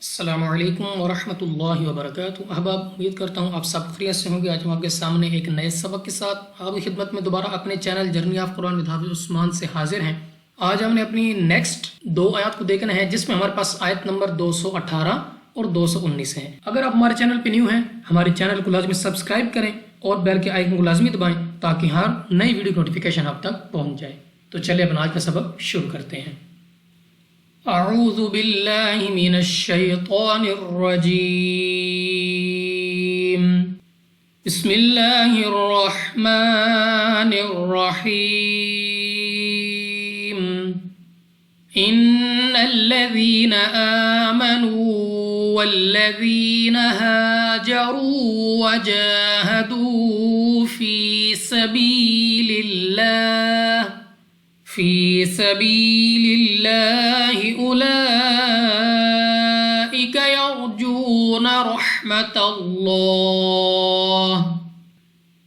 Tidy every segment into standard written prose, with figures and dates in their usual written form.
السلام علیکم ورحمۃ اللہ وبرکاتہ۔ احباب، امید کرتا ہوں آپ سب خیریت سے ہوں گے۔ آج ہم آپ کے سامنے ایک نئے سبق کے ساتھ آپ کی خدمت میں دوبارہ اپنے channel journey of Quran with حافظ عثمان سے حاضر ہیں۔ آج ہم نے اپنی نیکسٹ دو آیات کو دیکھنا ہے، جس میں ہمارے پاس آیت نمبر 218 اور 219 ہے۔ اگر آپ ہمارے چینل پہ نیو ہیں، ہمارے چینل کو لازمی سبسکرائب کریں اور بیل کے آئیکن کو لازمی دبائیں تاکہ ہر نئی ویڈیو نوٹیفیکیشن آپ تک پہنچ جائے۔ تو چلیے اپنا آج کا سبق شروع کرتے ہیں۔ اعوذ باللہ من الشیطان الرجیم، بسم اللہ الرحمن الرحیم، ان الذین آمنوا والذین هاجروا وجاہدوا فی سبیل اللہ اولئک یرجون رحمت اللہ۔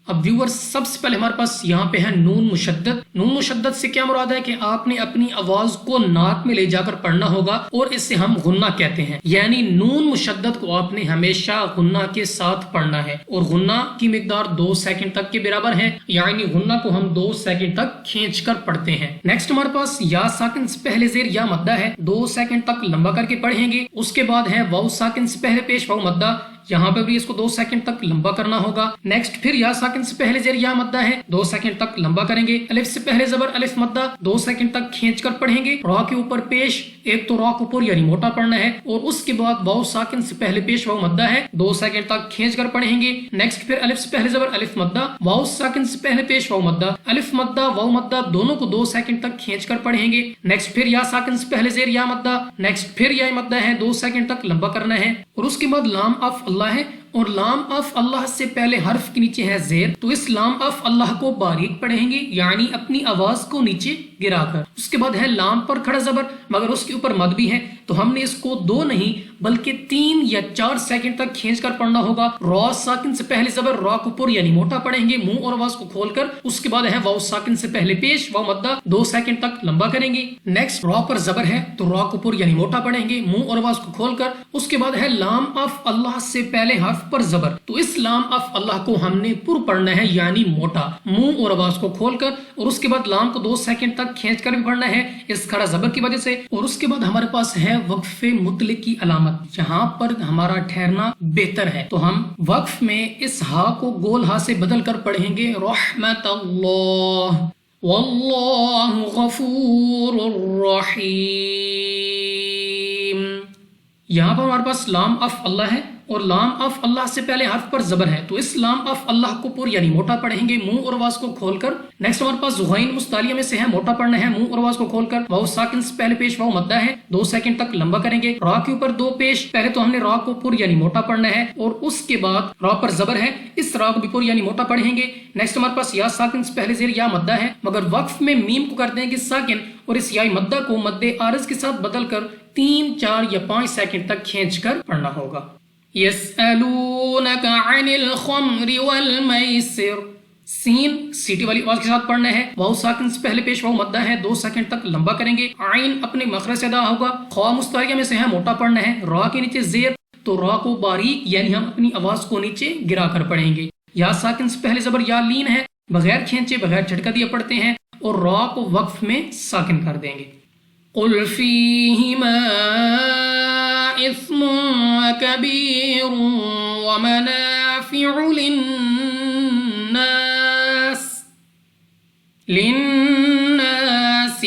اب ویور، سب سے پہلے ہمارے پاس یہاں پہ ہے نون مشدد۔ نون مشدد سے کیا مراد ہے کہ آپ نے اپنی آواز کو ناک میں لے جا کر پڑھنا ہوگا، اور اسے ہم غنہ کہتے ہیں۔ یعنی نون مشدد کو آپ نے ہمیشہ غنہ کے ساتھ پڑھنا ہے، اور غنہ کی مقدار 2 سیکنڈ تک کے برابر ہے، یعنی غنہ کو ہم 2 سیکنڈ تک کھینچ کر پڑھتے ہیں۔ نیکسٹ ہمارے پاس یا ساکن سے پہلے زیر یا مدہ ہے، 2 سیکنڈ تک لمبا کر کے پڑھیں گے۔ اس کے بعد ہے واو ساکن سے پہلے پیش واو مدہ، یہاں پہ بھی اس کو 2 سیکنڈ تک لمبا کرنا ہوگا۔ نیکسٹ پھر یا ساکن سے پہلے زیر یا مدہ ہے، 2 سیکنڈ تک لمبا کریں گے۔ الف سے پہلے زبر الف مدہ، 2 سیکنڈ تک کھینچ کر پڑھیں گے۔ را کے اوپر پیش، ایک تو را کو اوپر یعنی موٹا پڑھنا ہے، اور اس کے بعد واو ساکن سے پہلے پیش واو مدہ ہے، 2 سیکنڈ تک کھینچ کر پڑھیں گے۔ نیکسٹ پھر الف سے پہلے زبر الف مدہ، واو ساکن سے پہلے پیش واو مدہ، الف مدہ واو مدہ دونوں کو 2 سیکنڈ تک کھینچ کر پڑھیں گے۔ نیکسٹ پھر یا ساکن سے پہلے زیر یا مدہ، نیکسٹ پھر یا مدہ ہے، 2 سیکنڈ تک لمبا کرنا ہے، اور اس کے بعد لام آف اللہ ہے، اور لام آف اللہ سے پہلے حرف کے نیچے ہے زیر، تو اس لام آف اللہ کو باریک پڑھیں گے، یعنی اپنی آواز کو نیچے گرا کر۔ اس کے بعد ہے لام پر کھڑا زبر، مگر اس کے اوپر مد بھی ہے، تو ہم نے اس کو 2 نہیں بلکہ 3 یا 4 سیکنڈ تک کھینچ کر پڑھنا ہوگا۔ را ساکن سے پہلے زبر را کو پر یعنی موٹا پڑھیں گے، منہ اور آواز کو کھول کر۔ اس کے بعد ہے واو ساکن سے پہلے پیش واو مدہ، 2 سیکنڈ تک لمبا کریں گے۔ نیکسٹ را پر زبر ہے تو را کو پر یعنی موٹا پڑھیں گے، منہ اور آواز کو کھول کر۔ اس کے بعد ہے لام آف اللہ سے پہلے حرف پر زبر، تو اس لام آف اللہ کو ہم نے پر پڑھنا ہے، یعنی موٹا، منہ اور آواز کو کھول کر، اور اس کے بعد لام کو 2 سیکنڈ تک کھینچ کر بھی پڑھنا ہے اس کھڑا زبر کی وجہ سے۔ اور اس کے بعد ہمارے پاس ہے وقف مطلق کی علامت، جہاں پر ہمارا ٹھہرنا بہتر ہے، تو ہم وقف میں اس ہا کو گول ہا سے بدل کر پڑھیں گے رحمت اللہ، واللہ غفور الرحیم۔ یہاں پر ہمارے پاس لام آف اللہ ہے، اور لام آف اللہ سے پہلے حرف پر زبر ہے، تو اس لام آف اللہ کو پر یعنی موٹا پڑھیں گے، منہ اور آواز کو کھول کر۔ نیکسٹ ہمارے پاس غین مستعلیہ میں سے ہے، موٹا پڑھنا ہے، منہ اور آواز کو کھول کر۔ واو ساکن سے پہلے پیش واو مدہ ہے، 2 سیکنڈ تک لمبا کریں گے۔ را کے اوپر 2 پیش، پہلے تو ہم نے را کو پر یعنی موٹا پڑھنا ہے، اور اس کے بعد را پر زبر ہے، اس را کو بھی پر یعنی موٹا پڑھیں گے۔ نیکسٹ ہمارے پاس یا ساکن سے پہلے زیر یا مدہ ہے، مگر وقف میں میم کو کر دیں گے ساکن، اور اس یا مدہ کو مد عارض کے ساتھ بدل کر 3، 4 یا 5 سیکنڈ تک کھینچ کر پڑھنا ہوگا۔ یسألونک عن الخمر والمیسر، سین سیٹی والی آواز کے ساتھ پڑھنا ہے، واو ساکن سے پہلے پیش واو مدہ ہے، 2 سیکنڈ تک لمبا کریں گے۔ عین اپنے مخرج سے ادا ہوگا۔ خوا مستعلیہ میں سے ہے، موٹا پڑھنا ہے، را کے نیچے زیر، تو را کو باریک یعنی ہم اپنی آواز کو نیچے گرا کر پڑھیں گے۔ یا ساکن سے پہلے زبر یا لین ہے، بغیر کھینچے بغیر جھٹکا دیا پڑھتے ہیں، اور را کو وقف میں ساکن کر دیں گے۔ قل فیہما اثم کبیر ومنافع للناس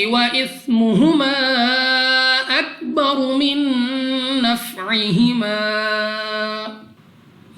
وإثمهما أكبر من نفعهما۔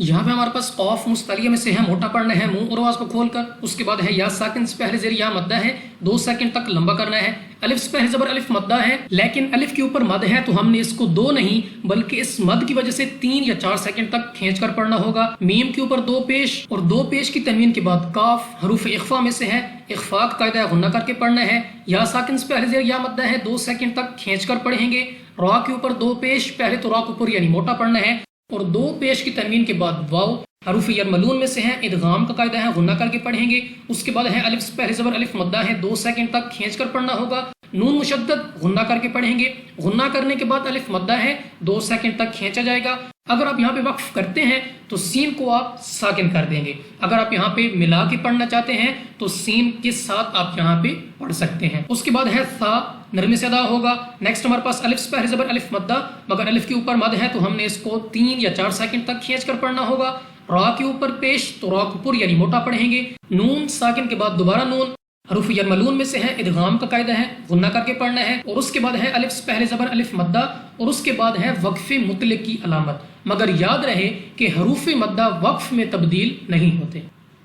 یہاں پہ ہمارے پاس قاف مستعلیہ میں سے ہے، موٹا پڑھنا ہے، منہ اور آواز کو کھول کر۔ اس کے بعد ہے یا ساکن سے پہلے زیر یا مدہ ہے، 2 سیکنڈ تک لمبا کرنا ہے۔ الف سے پہلے زبر الف مدہ ہے، لیکن الف کے اوپر مد ہے، تو ہم نے اس کو 2 نہیں بلکہ اس مد کی وجہ سے 3 یا 4 سیکنڈ تک کھینچ کر پڑھنا ہوگا۔ میم کے اوپر 2 پیش، اور 2 پیش کی تنوین کے بعد کاف حروف اخفا میں سے ہے، اخفا کا قاعدہ غنہ کر کے پڑھنا ہے۔ یا ساکن سے پہلے زیر یا مدہ ہے، 2 سیکنڈ تک کھینچ کر پڑھیں گے۔ را کے اوپر 2 پیش، پہلے تو را کو اوپر یعنی موٹا پڑھنا ہے، اور 2 پیش کی تنوین کے بعد واو حروف یرملون میں سے ہیں، ادغام کا قاعدہ ہے، غنہ کر کے پڑھیں گے، اس کے بعد ہے الف سے پہلے زبر الف مدہ ہے، 2 سیکنڈ تک کھینچ کر پڑھنا ہوگا، نون مشدد غنہ کر کے پڑھیں گے، غنہ کرنے کے بعد الف مدہ ہے، 2 سیکنڈ تک کھینچا جائے گا۔ اگر آپ یہاں پہ وقف کرتے ہیں تو سین کو آپ ساکن کر دیں گے، اگر آپ یہاں پہ ملا کے پڑھنا چاہتے ہیں تو سین کے ساتھ آپ یہاں پہ پڑھ سکتے ہیں۔ اس کے بعد ہے ثا، نرمی سے ادا ہوگا۔ نیکسٹ ہمارے پاس الف سے پہلے زبر الف مدہ، مگر الف کے اوپر مد ہے تو ہم نے اس کو 3 یا 4 سیکنڈ تک کھینچ کر پڑھنا ہوگا۔ را کے اوپر پیش تو را کو پر یعنی موٹا پڑھیں گے، نون ساکن کے بعد دوبارہ نون۔ حروف یرملون میں سے ہے، ادغام کا قاعدہ ہے، غنہ کر کے پڑھنا ہے، اور اس کے بعد ہے الف سے پہلے زبر الف مدہ، اور اس کے بعد ہے وقف مطلق کی علامت، مگر یاد رہے کہ حروف مدہ وقف میں تبدیل نہیں ہوتے۔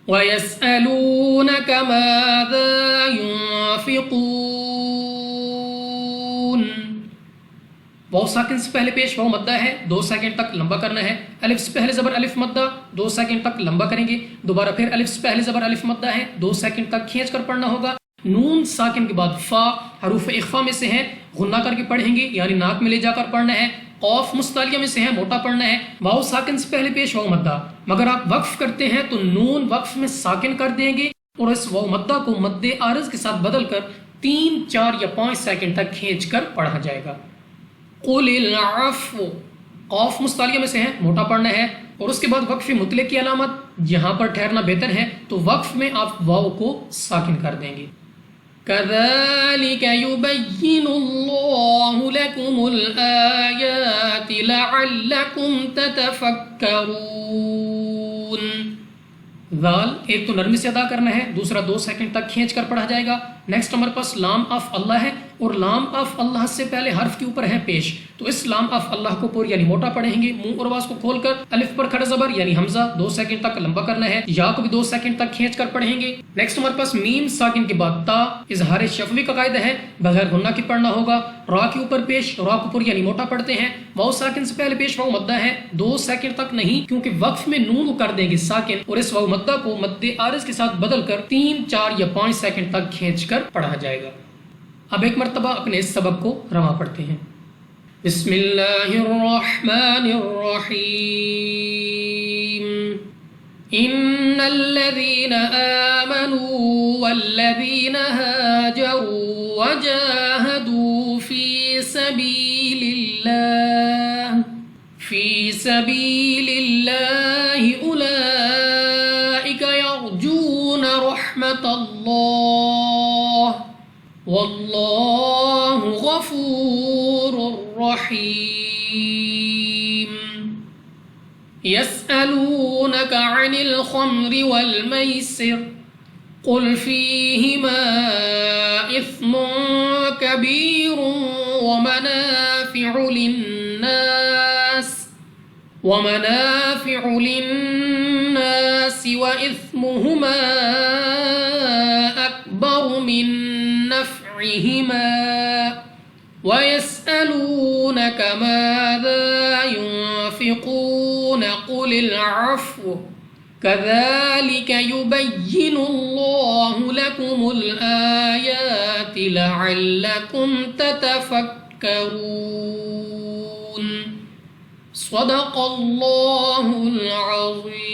وَيَسْأَلُونَكَ مَاذَا يُنْفِقُونَ، واو ساکن سے پہلے پیش واو مدہ ہے، 2 سیکنڈ تک لمبا کرنا ہے، الف سے پہلے زبر الف مدہ، 2 سیکنڈ تک لمبا کریں گے، دوبارہ پھر الف سے پہلے زبر الف مدہ ہے، 2 سیکنڈ تک کھینچ کر پڑھنا ہوگا۔ نون ساکن کے بعد فا، حروف اخفا میں سے ہے، غنہ کر کے پڑھیں گے یعنی ناک میں لے جا کر پڑھنا ہے۔ قاف مستعلیہ میں سے ہے، موٹا پڑھنا ہے۔ واو ساکن سے پہلے پیش واو مدہ، مگر آپ وقف کرتے ہیں تو نون وقف میں ساکن کر دیں گے اور اس واو مدہ کو مد عارض کے ساتھ بدل کر 3، 4 یا 5 سیکنڈ تک کھینچ کر پڑھا جائے گا۔ قل العفو، قاف مستعلیہ میں سے ہے، موٹا پڑھنا ہے، اور اس کے بعد وقف مطلق کی علامت، یہاں پر ٹھہرنا بہتر ہے تو وقف میں آپ واو کو ساکن کر دیں گے۔ كَذَلِكَ يُبَيِّنُ اللَّهُ لَكُمُ الْآيَاتِ لَعَلَّكُمْ تَتَفَكَّرُونَ۔ ذال ایک تو نرمی سے ادا کرنا ہے، دوسرا 2 سیکنڈ تک کھینچ کر پڑھا جائے گا۔ نیکسٹ ہمارے پاس لام آف اللہ ہے، اور لام آف اللہ سے پہلے حرف کے اوپر ہے پیش، تو اس لام آف اللہ کو پر یعنی موٹا پڑھیں گے، منہ اور آواز کو کھول کر الف پر کھڑا زبر یعنی حمزہ 2 سیکنڈ تک لمبا کرنا ہے، یا کو بھی 2 سیکنڈ تک کھینچ کر پڑھیں گے۔ نیکسٹ ہمارے پاس میم ساکن کے بعد تا، اظہار شفوی کا قاعدہ ہے، بغیر غنہ کے پڑھنا ہوگا، را کے اوپر پیش، را کو پر یعنی موٹا پڑھتے ہیں، واو ساکن سے پہلے پیش واو مدہ ہے، 2 سیکنڈ تک نہیں کیونکہ وقف میں نون کو کر دیں گے ساکن، اور اس واو مدہ کو مد عارض کے ساتھ بدل کر 3، 4 یا 5 سیکنڈ تک کھینچ کر پڑھا جائے گا۔ اب ایک مرتبہ اپنے اس سبق کو رواں پڑھتے ہیں۔ بسم اللہ الرحمن الرحیم۔ ان الذین آمنوا والذین هاجروا وجاہدوا فی سبیل اللہ اولئک یرجون رحمت اللہ واللہ غفور رحیم۔ یسألونک عن الخمر والمیسر قل فیہما اثم کبیر ومنافع للناس وإثمهما أكبر من نفعهما ويسألونك ماذا ينفقون قل العفو كذلك يبين الله لكم الآيات لعلكم تتفكرون۔ صدق اللہ العظیم۔